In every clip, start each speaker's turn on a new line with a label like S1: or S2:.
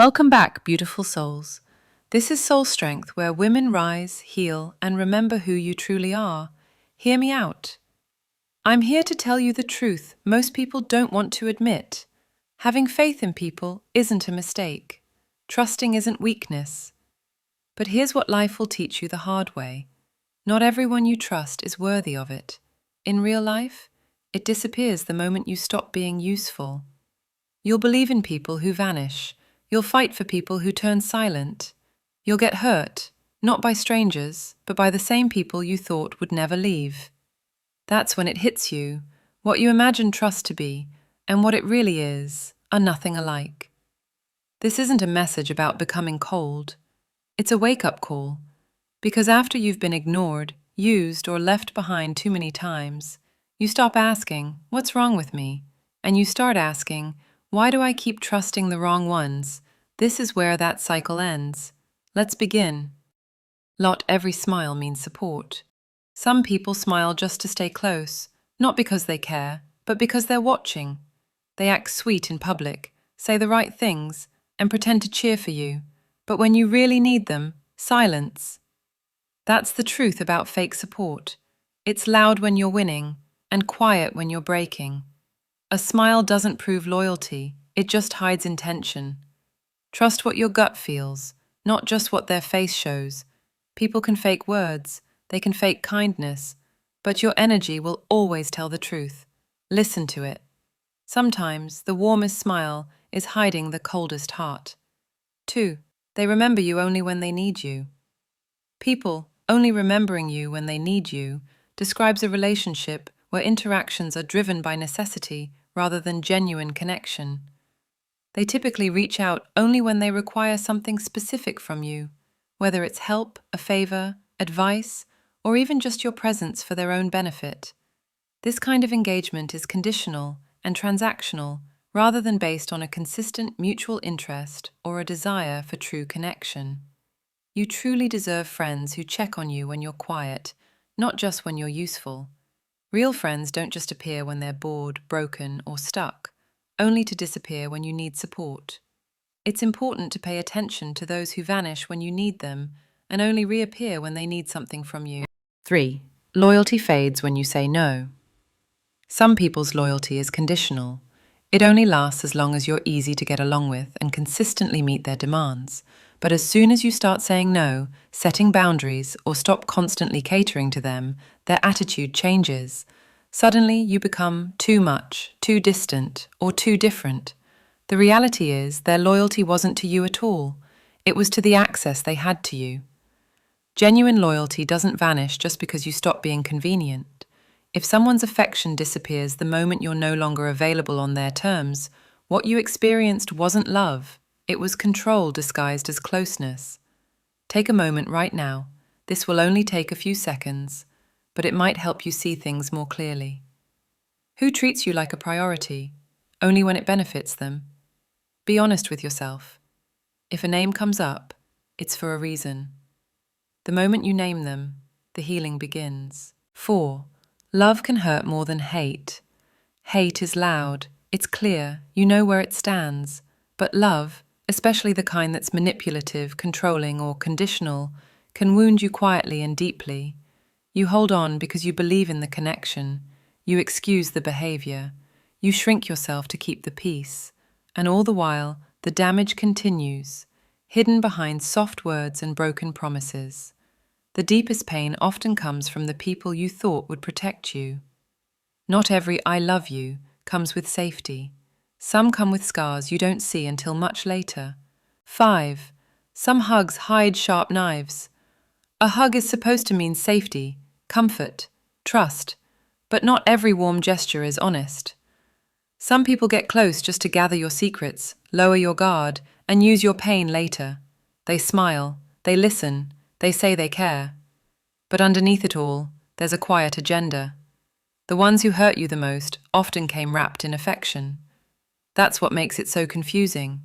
S1: Welcome back, beautiful souls. This is Soul Strength, where women rise, heal, and remember who you truly are. Hear me out. I'm here to tell you the truth most people don't want to admit. Having faith in people isn't a mistake. Trusting isn't weakness. But here's what life will teach you the hard way. Not everyone you trust is worthy of it. In real life, it disappears the moment you stop being useful. You'll believe in people who vanish. You'll fight for people who turn silent. You'll get hurt, not by strangers, but by the same people you thought would never leave. That's when it hits you. What you imagine trust to be, and what it really is, are nothing alike. This isn't a message about becoming cold. It's a wake-up call. Because after you've been ignored, used, or left behind too many times, you stop asking, "What's wrong with me?" And you start asking, "Why do I keep trusting the wrong ones?" This is where that cycle ends. Let's begin. Not every smile means support. Some people smile just to stay close, not because they care, but because they're watching. They act sweet in public, say the right things, and pretend to cheer for you. But when you really need them, silence. That's the truth about fake support. It's loud when you're winning, and quiet when you're breaking. A smile doesn't prove loyalty, it just hides intention. Trust what your gut feels, not just what their face shows. People can fake words, they can fake kindness, but your energy will always tell the truth. Listen to it. Sometimes the warmest smile is hiding the coldest heart. 2. They remember you only when they need you. People only remembering you when they need you describes a relationship where interactions are driven by necessity rather than genuine connection. They typically reach out only when they require something specific from you, whether it's help, a favor, advice, or even just your presence for their own benefit. This kind of engagement is conditional and transactional rather than based on a consistent mutual interest or a desire for true connection. You truly deserve friends who check on you when you're quiet, not just when you're useful. Real friends don't just appear when they're bored, broken, or stuck, only to disappear when you need support. It's important to pay attention to those who vanish when you need them and only reappear when they need something from you. 3. Loyalty fades when you say no. Some people's loyalty is conditional. It only lasts as long as you're easy to get along with and consistently meet their demands. But as soon as you start saying no, setting boundaries, or stop constantly catering to them, their attitude changes. Suddenly, you become too much, too distant, or too different. The reality is, their loyalty wasn't to you at all. It was to the access they had to you. Genuine loyalty doesn't vanish just because you stop being convenient. If someone's affection disappears the moment you're no longer available on their terms, what you experienced wasn't love. It was control disguised as closeness. Take a moment right now. This will only take a few seconds, but it might help you see things more clearly. Who treats you like a priority? Only when it benefits them. Be honest with yourself. If a name comes up, it's for a reason. The moment you name them, the healing begins. 4. Love can hurt more than hate. Hate is loud, it's clear, you know where it stands. But love, especially the kind that's manipulative, controlling, or conditional, can wound you quietly and deeply. You hold on because you believe in the connection. You excuse the behavior. You shrink yourself to keep the peace. And all the while, the damage continues, hidden behind soft words and broken promises. The deepest pain often comes from the people you thought would protect you. Not every "I love you" comes with safety. Some come with scars you don't see until much later. 5. Some hugs hide sharp knives. A hug is supposed to mean safety, comfort, trust, but not every warm gesture is honest. Some people get close just to gather your secrets, lower your guard, and use your pain later. They smile, they listen, they say they care. But underneath it all, there's a quiet agenda. The ones who hurt you the most often came wrapped in affection. That's what makes it so confusing.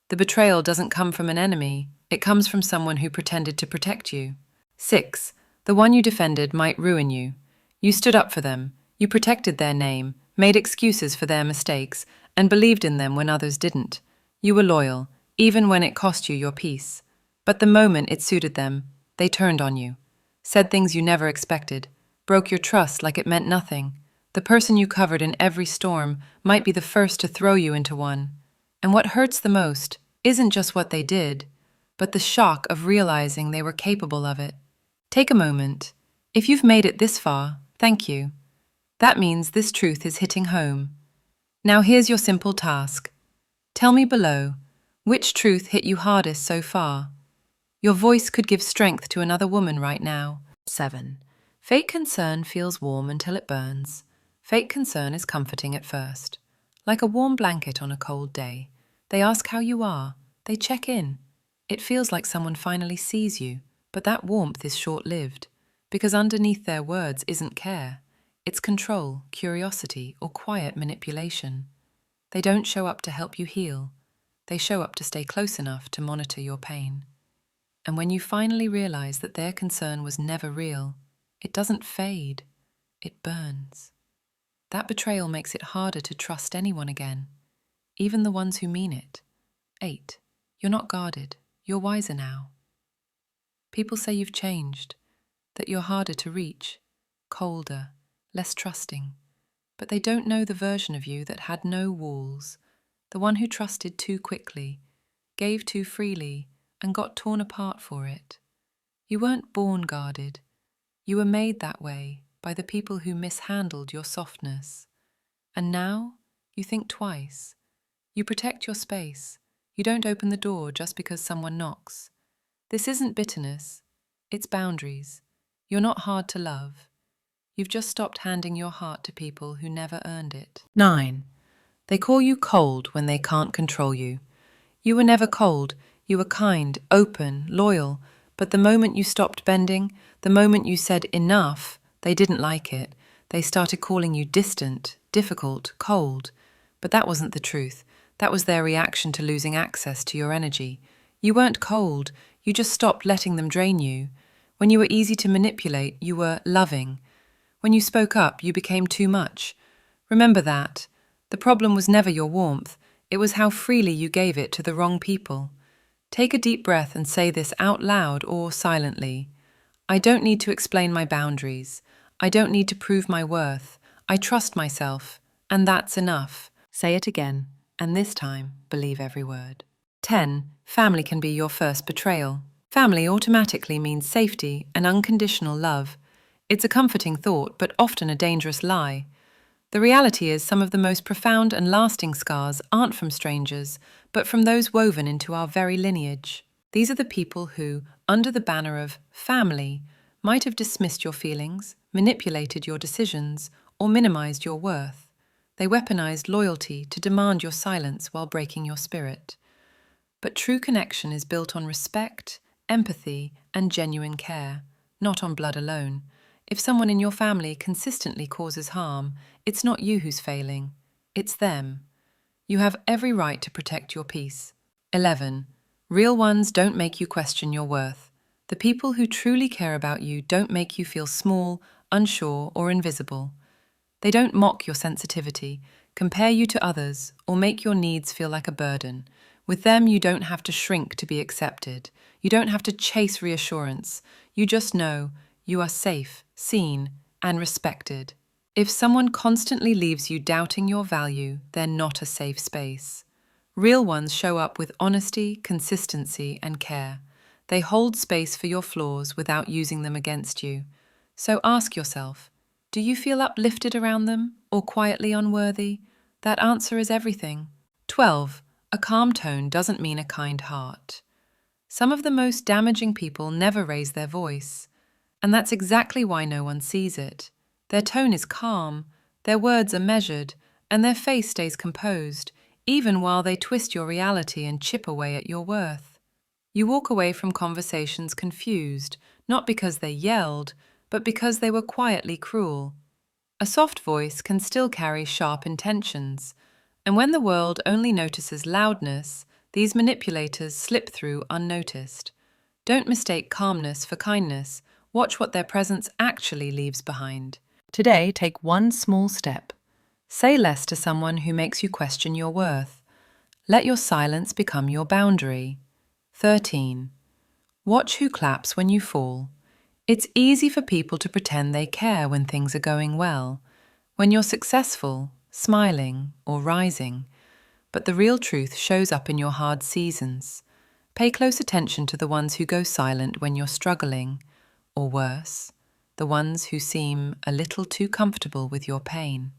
S1: The betrayal doesn't come from an enemy, it comes from someone who pretended to protect you. 6. The one you defended might ruin you. You stood up for them, you protected their name, made excuses for their mistakes, and believed in them when others didn't. You were loyal, even when it cost you your peace. But the moment it suited them, they turned on you, said things you never expected, broke your trust like it meant nothing. The person you covered in every storm might be the first to throw you into one. And what hurts the most isn't just what they did, but the shock of realizing they were capable of it. Take a moment. If you've made it this far, thank you. That means this truth is hitting home. Now here's your simple task. Tell me below, which truth hit you hardest so far? Your voice could give strength to another woman right now. 7. Fake concern feels warm until it burns. Fake concern is comforting at first. Like a warm blanket on a cold day. They ask how you are. They check in. It feels like someone finally sees you, but that warmth is short-lived. Because underneath their words isn't care. It's control, curiosity, or quiet manipulation. They don't show up to help you heal. They show up to stay close enough to monitor your pain. And when you finally realize that their concern was never real, it doesn't fade, it burns. That betrayal makes it harder to trust anyone again, even the ones who mean it. 8. You're not guarded, you're wiser now. People say you've changed, that you're harder to reach, colder, less trusting. But they don't know the version of you that had no walls, the one who trusted too quickly, gave too freely, and got torn apart for it. You weren't born guarded. You were made that way by the people who mishandled your softness. And now you think twice. You protect your space. You don't open the door just because someone knocks. This isn't bitterness. It's boundaries. You're not hard to love. You've just stopped handing your heart to people who never earned it. 9. They call you cold when they can't control you. You were never cold. You were kind, open, loyal. But the moment you stopped bending, the moment you said enough, they didn't like it. They started calling you distant, difficult, cold. But that wasn't the truth. That was their reaction to losing access to your energy. You weren't cold. You just stopped letting them drain you. When you were easy to manipulate, you were loving. When you spoke up, you became too much. Remember that. The problem was never your warmth. It was how freely you gave it to the wrong people. Take a deep breath and say this out loud or silently. I don't need to explain my boundaries. I don't need to prove my worth. I trust myself, and that's enough. Say it again, and this time, believe every word. 10. Family can be your first betrayal. Family automatically means safety and unconditional love. It's a comforting thought, but often a dangerous lie. The reality is some of the most profound and lasting scars aren't from strangers, but from those woven into our very lineage. These are the people who, under the banner of family, might have dismissed your feelings, manipulated your decisions, or minimized your worth. They weaponized loyalty to demand your silence while breaking your spirit. But true connection is built on respect, empathy, and genuine care, not on blood alone. If someone in your family consistently causes harm, it's not you who's failing, it's them. You have every right to protect your peace. 11. Real ones don't make you question your worth. The people who truly care about you don't make you feel small, unsure, or invisible. They don't mock your sensitivity, compare you to others, or make your needs feel like a burden. With them, you don't have to shrink to be accepted. You don't have to chase reassurance. You just know you are safe, seen, and respected. If someone constantly leaves you doubting your value, they're not a safe space. Real ones show up with honesty, consistency, and care. They hold space for your flaws without using them against you. So ask yourself, do you feel uplifted around them or quietly unworthy? That answer is everything. 12. A calm tone doesn't mean a kind heart. Some of the most damaging people never raise their voice. And that's exactly why no one sees it. Their tone is calm, their words are measured, and their face stays composed, even while they twist your reality and chip away at your worth. You walk away from conversations confused, not because they yelled, but because they were quietly cruel. A soft voice can still carry sharp intentions, and when the world only notices loudness, these manipulators slip through unnoticed. Don't mistake calmness for kindness. Watch what their presence actually leaves behind. Today, take one small step. Say less to someone who makes you question your worth. Let your silence become your boundary. 13. Watch who claps when you fall. It's easy for people to pretend they care when things are going well, when you're successful, smiling, or rising. But the real truth shows up in your hard seasons. Pay close attention to the ones who go silent when you're struggling, or worse, the ones who seem a little too comfortable with your pain.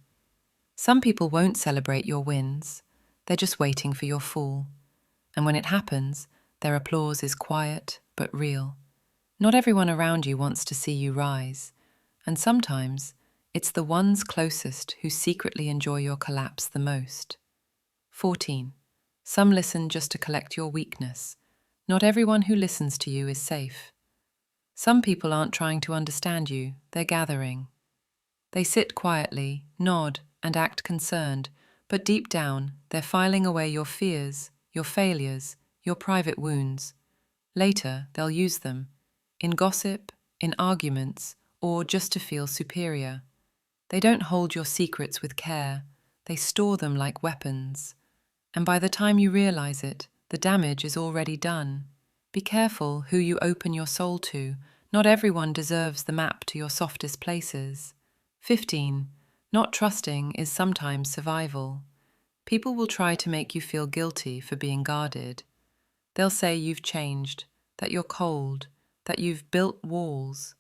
S1: Some people won't celebrate your wins, they're just waiting for your fall. And when it happens, their applause is quiet but real. Not everyone around you wants to see you rise, and sometimes it's the ones closest who secretly enjoy your collapse the most. 14. Some listen just to collect your weakness. Not everyone who listens to you is safe. Some people aren't trying to understand you, they're gathering. They sit quietly, nod, and act concerned, but deep down, they're filing away your fears, your failures, your private wounds. Later, they'll use them, in gossip, in arguments, or just to feel superior. They don't hold your secrets with care, they store them like weapons. And by the time you realize it, the damage is already done. Be careful who you open your soul to. Not everyone deserves the map to your softest places. 15. Not trusting is sometimes survival. People will try to make you feel guilty for being guarded. They'll say you've changed, that you're cold, that you've built walls.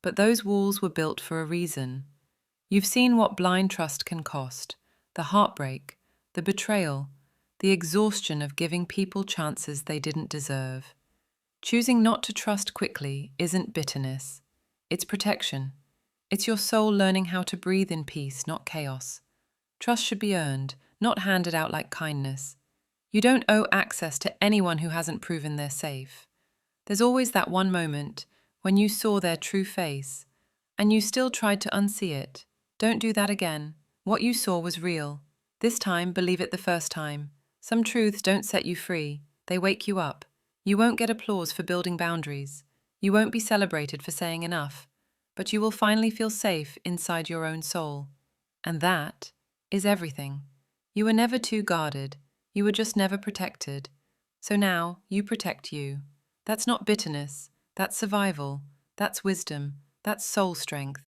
S1: But those walls were built for a reason. You've seen what blind trust can cost, the heartbreak, the betrayal, the exhaustion of giving people chances they didn't deserve. Choosing not to trust quickly isn't bitterness. It's protection. It's your soul learning how to breathe in peace, not chaos. Trust should be earned, not handed out like kindness. You don't owe access to anyone who hasn't proven they're safe. There's always that one moment when you saw their true face, and you still tried to unsee it. Don't do that again. What you saw was real. This time, believe it the first time. Some truths don't set you free. They wake you up. You won't get applause for building boundaries. You won't be celebrated for saying enough. But you will finally feel safe inside your own soul. And that is everything. You were never too guarded. You were just never protected. So now you protect you. That's not bitterness. That's survival. That's wisdom. That's soul strength.